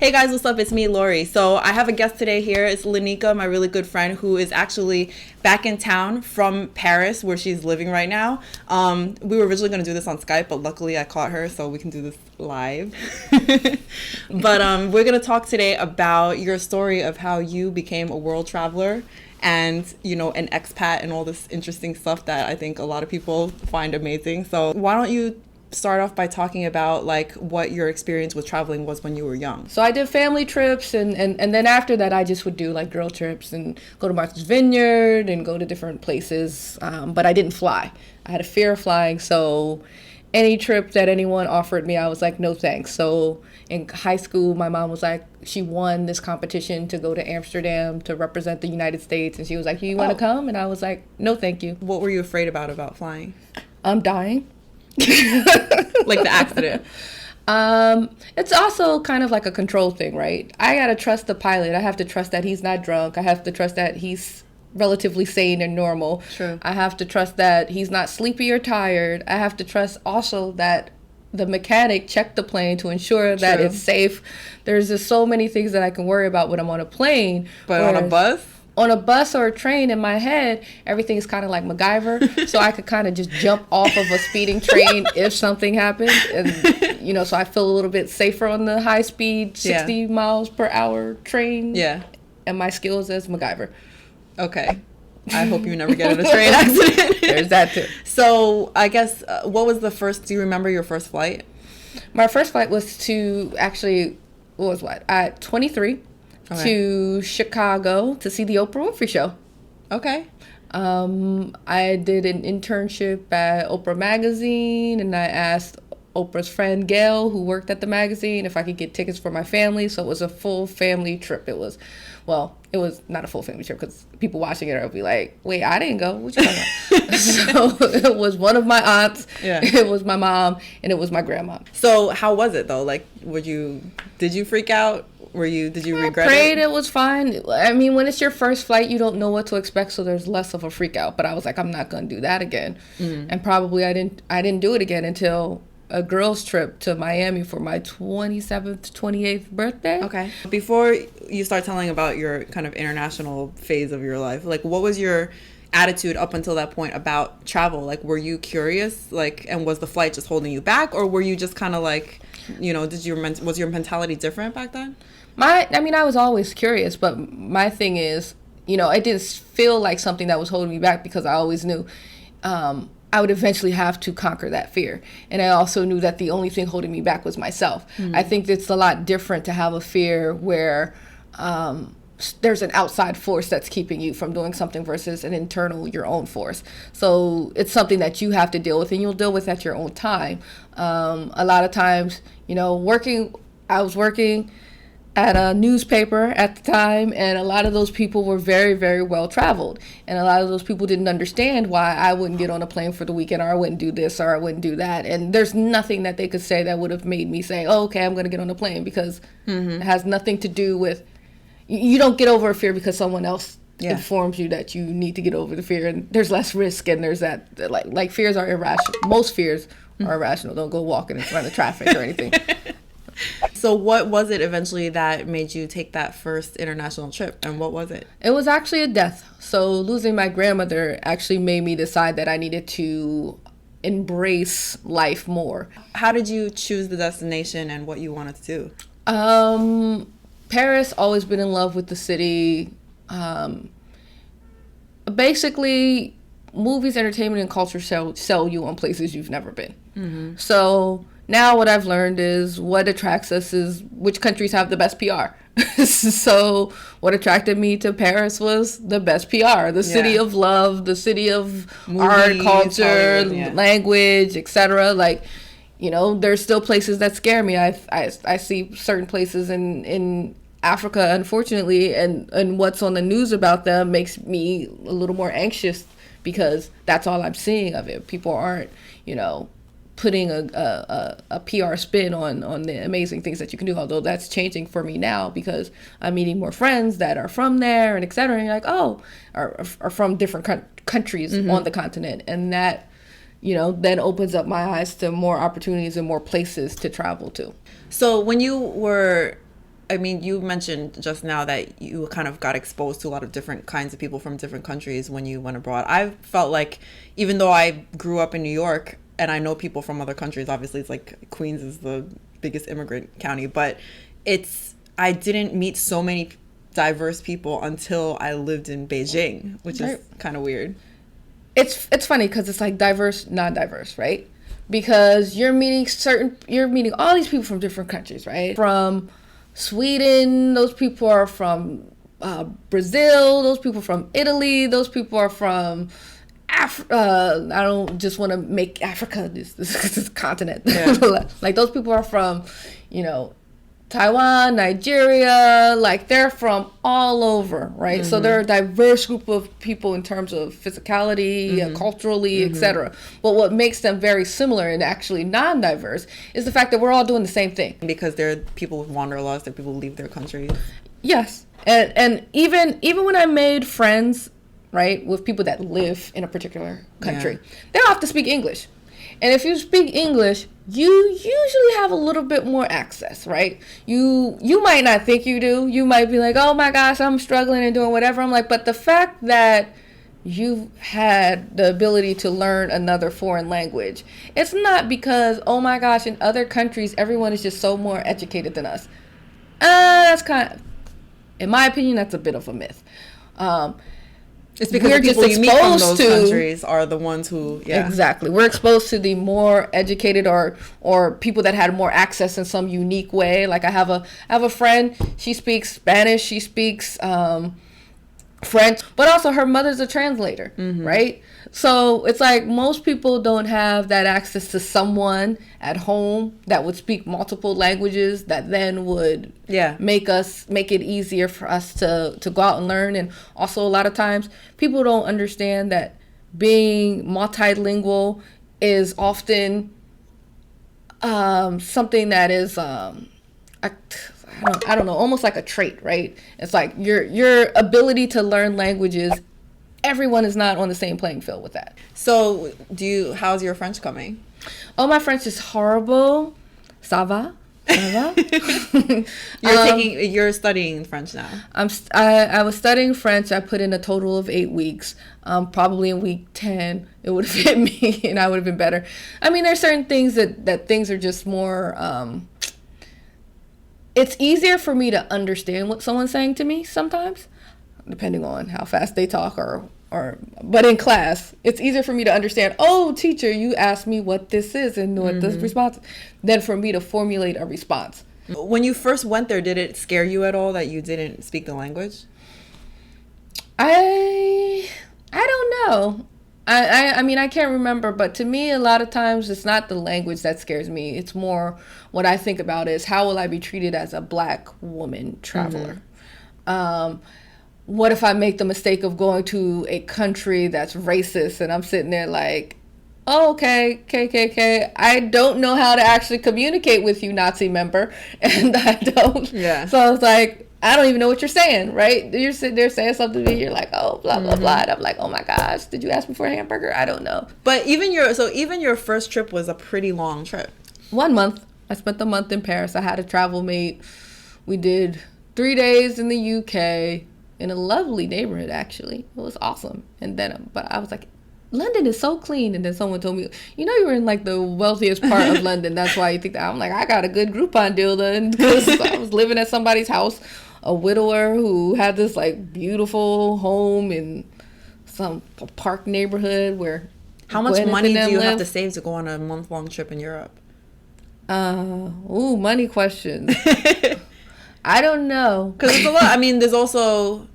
Hey guys, what's up? It's me, Lori. So I have a guest today here. It's Lanika, my really good friend, who is actually back in town from Paris, where she's living right now. We were originally going to do this on Skype, but luckily I caught her, so we can do this live. But we're going to talk today about your story of how you became a world traveler and, you know, an expat and all this interesting stuff that I think a lot of people find amazing. So why don't you start off by talking about like what your experience with traveling was when you were young? So I did family trips and then after that I just would do like girl trips and go to Martha's Vineyard and go to different places. But I didn't fly. I had a fear of flying. So any trip that anyone offered me, I was like, no thanks. So in high school, my mom was like, she won this competition to go to Amsterdam to represent the United States. And she was like, you want to come? And I was like, no, thank you. What were you afraid about flying? I'm dying. Like the accident. It's also kind of like a control thing, right? I gotta trust the pilot. I have to trust that he's not drunk. I have to trust that he's relatively sane and normal. True. I have to trust that he's not sleepy or tired. I have to trust also that the mechanic checked the plane to ensure that True. it's safe. There's just so many things that I can worry about when I'm on a plane. But on a bus? On a bus or a train, in my head, everything is kind of like MacGyver. So I could kind of just jump off of a speeding train if something happened. And, you know, so I feel a little bit safer on the high speed, 60 miles per hour train. Yeah. And my skills as MacGyver. Okay. I hope you never get in a train accident. There's that too. So I guess, what was the first, do you remember your first flight? My first flight was to actually, at 23. Okay. To Chicago to see the Oprah Winfrey Show. Okay. I did an internship at Oprah Magazine, and I asked Oprah's friend Gail, who worked at the magazine, if I could get tickets for my family. So it was a full family trip. It was not a full family trip because people watching it will be like, wait, I didn't go. What you talking about? So it was one of my aunts, it was my mom, and it was my grandma. So how was it though? Like, did you freak out? Did you regret it? I prayed it was fine. I mean, when it's your first flight, you don't know what to expect, so there's less of a freak out. But I was like, I'm not going to do that again. Mm-hmm. And probably I didn't do it again until a girls' trip to Miami for my 27th, 28th birthday. Okay. Before you start telling about your kind of international phase of your life, like what was your attitude up until that point about travel? Like, were you curious? Like, and was the flight just holding you back, or were you just kind of like, you know, was your mentality different back then? I was always curious, but my thing is, you know, it didn't feel like something that was holding me back because I always knew I would eventually have to conquer that fear. And I also knew that the only thing holding me back was myself. Mm-hmm. I think it's a lot different to have a fear where there's an outside force that's keeping you from doing something versus an internal, your own force. So it's something that you have to deal with, and you'll deal with at your own time. A lot of times, you know, I was working at a newspaper at the time, and a lot of those people were very, very well traveled, and a lot of those people didn't understand why I wouldn't get on a plane for the weekend, or I wouldn't do this, or I wouldn't do that. And there's nothing that they could say that would have made me say, oh, okay, I'm going to get on a plane, because it has nothing to do with, you don't get over a fear because someone else informs you that you need to get over the fear, and there's less risk, and there's that, like fears are irrational. Most fears are irrational. Don't go walking in front of traffic or anything. So what was it eventually that made you take that first international trip, and what was it? It was actually a death. So losing my grandmother actually made me decide that I needed to embrace life more. How did you choose the destination and what you wanted to do? Paris, always been in love with the city. Basically, movies, entertainment, and culture sell you on places you've never been. Mm-hmm. So now what I've learned is what attracts us is which countries have the best PR. So what attracted me to Paris was the best PR, the city of love, the city of art, culture, language, etc. Like, you know, there's still places that scare me. I see certain places in Africa, unfortunately, and what's on the news about them makes me a little more anxious because that's all I'm seeing of it. People aren't, you know, putting a PR spin on the amazing things that you can do, although that's changing for me now because I'm meeting more friends that are from there and et cetera, and you're like, oh, are from different countries on the continent, and that, you know, then opens up my eyes to more opportunities and more places to travel to. So when you were I mean, you mentioned just now that you kind of got exposed to a lot of different kinds of people from different countries when you went abroad. I felt like, even though I grew up in New York and I know people from other countries, obviously it's like Queens is the biggest immigrant county, but I didn't meet so many diverse people until I lived in Beijing, which is kind of weird. It's funny because it's like diverse, non-diverse, right? Because you're meeting all these people from different countries, right? From Sweden, those people are from Brazil, those people from Italy, those people are from I don't just want to make Africa this continent. Yeah. Like those people are from, Taiwan, Nigeria, like they're from all over, right? Mm-hmm. So they're a diverse group of people in terms of physicality, culturally, etc. But what makes them very similar and actually non-diverse is the fact that we're all doing the same thing. Because they're people with wanderlust, they're people who leave their country. Yes, and even when I made friends, right, with people that live in a particular country, they don't have to speak English. And if you speak English, you usually have a little bit more access, right? You might not think you do. You might be like, oh my gosh, I'm struggling and doing whatever. I'm like, but the fact that you've had the ability to learn another foreign language, it's not because, oh my gosh, in other countries, everyone is just so more educated than us. That's kind of, in my opinion, that's a bit of a myth. It's because the people you meet from those countries are the ones who, Exactly. We're exposed to the more educated or people that had more access in some unique way. Like I have a friend, she speaks Spanish, she speaks French, but also her mother's a translator, right? So it's like most people don't have that access to someone at home that would speak multiple languages that then would make it easier for us to go out and learn. And also a lot of times people don't understand that being multilingual is often something that is I don't know, almost like a trait, right? It's like your ability to learn languages, everyone is not on the same playing field with that. So how's your French coming? Oh, my French is horrible. Ça va? You're studying French now. I was studying French. I put in a total of 8 weeks. Probably in week 10, it would have hit me and I would have been better. I mean, there's certain things that things are just more, it's easier for me to understand what someone's saying to me sometimes, depending on how fast they talk but in class, it's easier for me to understand, oh, teacher, you asked me what this is and what this response is, than for me to formulate a response. When you first went there, did it scare you at all that you didn't speak the language? I don't know. I mean, I can't remember, but to me, a lot of times it's not the language that scares me. It's more what I think about is how will I be treated as a Black woman traveler? What if I make the mistake of going to a country that's racist and I'm sitting there like, oh, okay, KKK, I don't know how to actually communicate with you, Nazi member, and I don't. Yeah. So it's like, I don't even know what you're saying, right? You're sitting there saying something to me, you're like, oh, blah, blah, blah. And I'm like, oh my gosh, did you ask me for a hamburger? I don't know. But even your first trip was a pretty long trip. 1 month. I spent the month in Paris. I had a travel mate. We did 3 days in the UK in a lovely neighborhood, actually. It was awesome. And then, but I was like, London is so clean. And then someone told me, you were in like the wealthiest part of London. That's why you think that. I'm like, I got a good Groupon deal then, because I was living at somebody's house, a widower who had this like beautiful home in some park neighborhood where. How much money do you have to save to go on a month-long trip in Europe? Money questions. I don't know. Because it's a lot. I mean, there's also,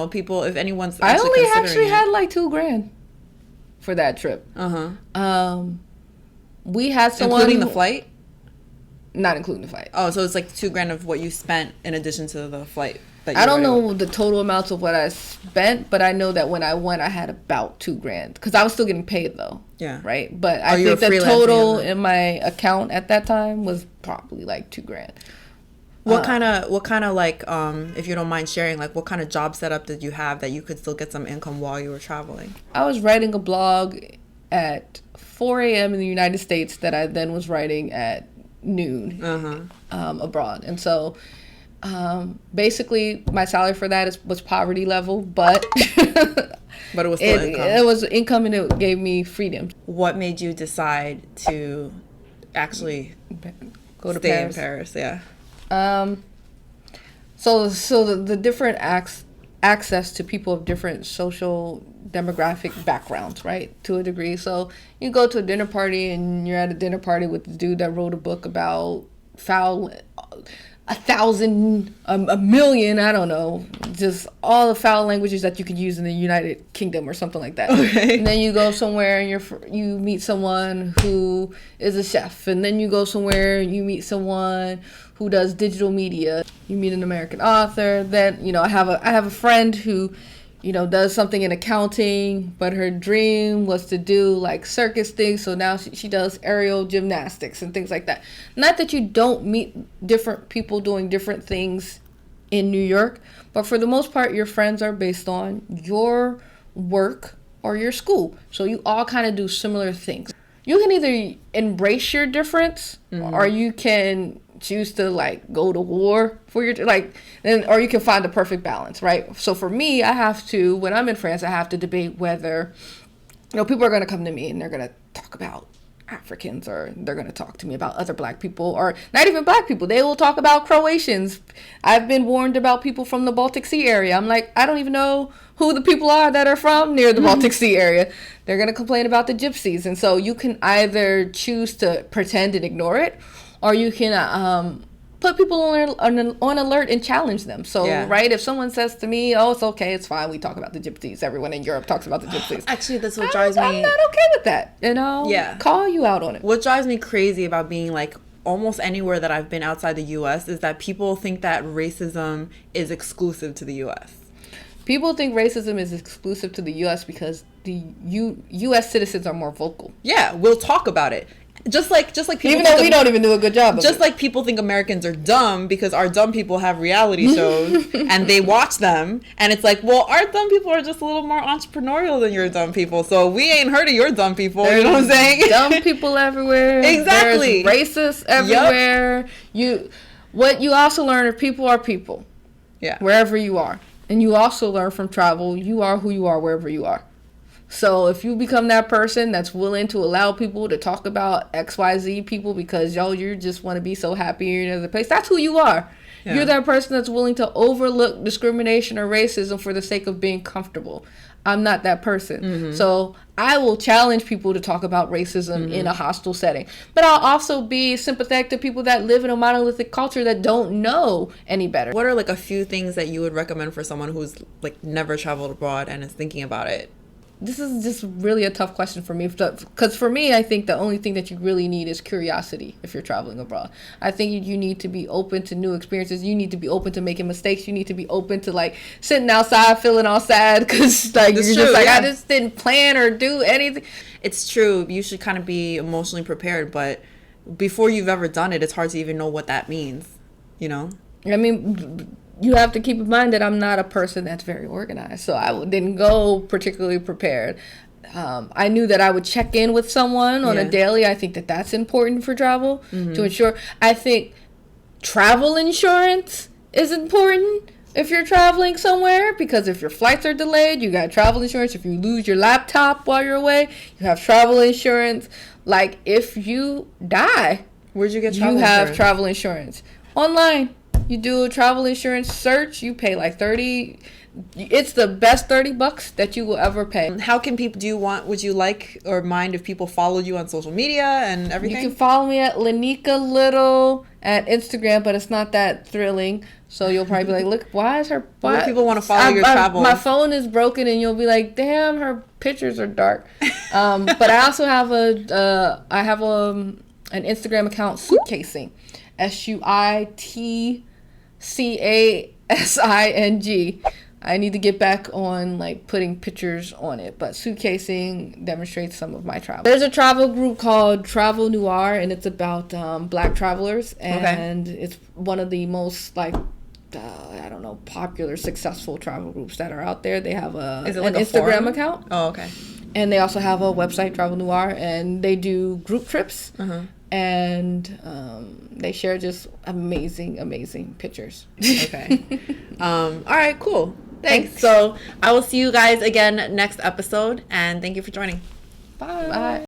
people, if anyone's I only actually had like $2,000 for that trip. We had someone. Including the flight? Not including the flight. Oh, so it's like $2,000 of what you spent in addition to the flight. I don't know the total amounts of what I spent, but I know that when I went, I had about $2,000 because I was still getting paid though. Yeah. Right. But I think the total in my account at that time was probably like $2,000. What kind of like, if you don't mind sharing, like what kind of job setup did you have that you could still get some income while you were traveling? I was writing a blog at 4 a.m. in the United States that I then was writing at noon abroad. And so Basically, my salary for that was poverty level, but But it was still income. It was income, and it gave me freedom. What made you decide to actually Go to stay Paris. in Paris? Yeah. So the different access to people of different social demographic backgrounds, right? To a degree. So you go to a dinner party and you're at a dinner party with the dude that wrote a book about foul 1,000, a million, I don't know, just all the foul languages that you could use in the United Kingdom or something like that. Okay. And then you go somewhere and you meet someone who is a chef, and then you go somewhere and you meet someone who does digital media. You meet an American author. Then I have a friend who does something in accounting, but her dream was to do like circus things. So now she does aerial gymnastics and things like that. Not that you don't meet different people doing different things in New York, but for the most part, your friends are based on your work or your school. So you all kind of do similar things. You can either embrace your difference, or you can choose to like go to war for your or you can find the perfect balance, right? So for me, when I'm in France, I have to debate whether people are going to come to me and they're going to talk about Africans, or they're going to talk to me about other black people, or not even black people. They will talk about Croatians. I've been warned about people from the Baltic Sea area. I'm like, I don't even know who the people are that are from near the Baltic Sea area. They're going to complain about the gypsies. And so you can either choose to pretend and ignore it, or you can put people on alert and challenge them. So, right, if someone says to me, oh, it's okay, it's fine, we talk about the gypsies. Everyone in Europe talks about the gypsies. Actually, that's what drives me. I'm not okay with that. And I'll call you out on it. What drives me crazy about being like almost anywhere that I've been outside the U.S. is that people think that racism is exclusive to the U.S. People think racism is exclusive to the U.S. because the U.S. citizens are more vocal. Yeah, we'll talk about it. Just like people, even though we don't even do a good job of just it. like people think Americans are dumb because our dumb people have reality shows and they watch them, and it's like, well, our dumb people are just a little more entrepreneurial than your dumb people, so we ain't heard of your dumb people. You know what I'm saying? Dumb people everywhere. Exactly. There's racists everywhere. Yep. What you also learn are people. Yeah. Wherever you are, and you also learn from travel. You are who you are wherever you are. So if you become that person that's willing to allow people to talk about XYZ people because you just want to be so happy you're in another place, that's who you are. Yeah. You're that person that's willing to overlook discrimination or racism for the sake of being comfortable. I'm not that person. So I will challenge people to talk about racism in a hostile setting. But I'll also be sympathetic to people that live in a monolithic culture that don't know any better. What are like a few things that you would recommend for someone who's like never traveled abroad and is thinking about it? This is just really a tough question for me, because for me, I think the only thing that you really need is curiosity if you're traveling abroad. I think you need to be open to new experiences. You need to be open to making mistakes. You need to be open to like sitting outside feeling all sad because like you're just like, I just didn't plan or do anything. It's true. You should kind of be emotionally prepared, but before you've ever done it, it's hard to even know what that means, I mean, you have to keep in mind that I'm not a person that's very organized, so I didn't go particularly prepared. I knew that I would check in with someone on a daily. I think that that's important for travel to ensure. I think travel insurance is important if you're traveling somewhere, because if your flights are delayed, you got travel insurance. If you lose your laptop while you're away, you have travel insurance. Like if you die, where'd you get travel insurance? You have travel insurance online. You do a travel insurance search, you pay like $30. It's the best $30 that you will ever pay. How can people, would you like or mind if people followed you on social media and everything? You can follow me at Lanika Little at Instagram, but it's not that thrilling. So you'll probably be like, look, why? People want to follow your travel? My phone is broken, and you'll be like, damn, her pictures are dark. But I also have an Instagram account, Suitcasing, SUITCASING. I need to get back on like putting pictures on it, but Suitcasing demonstrates some of my travel. There's a travel group called Travel Noir, and it's about black travelers, and it's one of the most like popular, successful travel groups that are out there. They have an Instagram account. Oh, okay. And they also have a website, Travel Noir, and they do group trips. And they share just amazing pictures. Okay. All right, cool. Thanks. So I will see you guys again next episode, and thank you for joining. Bye.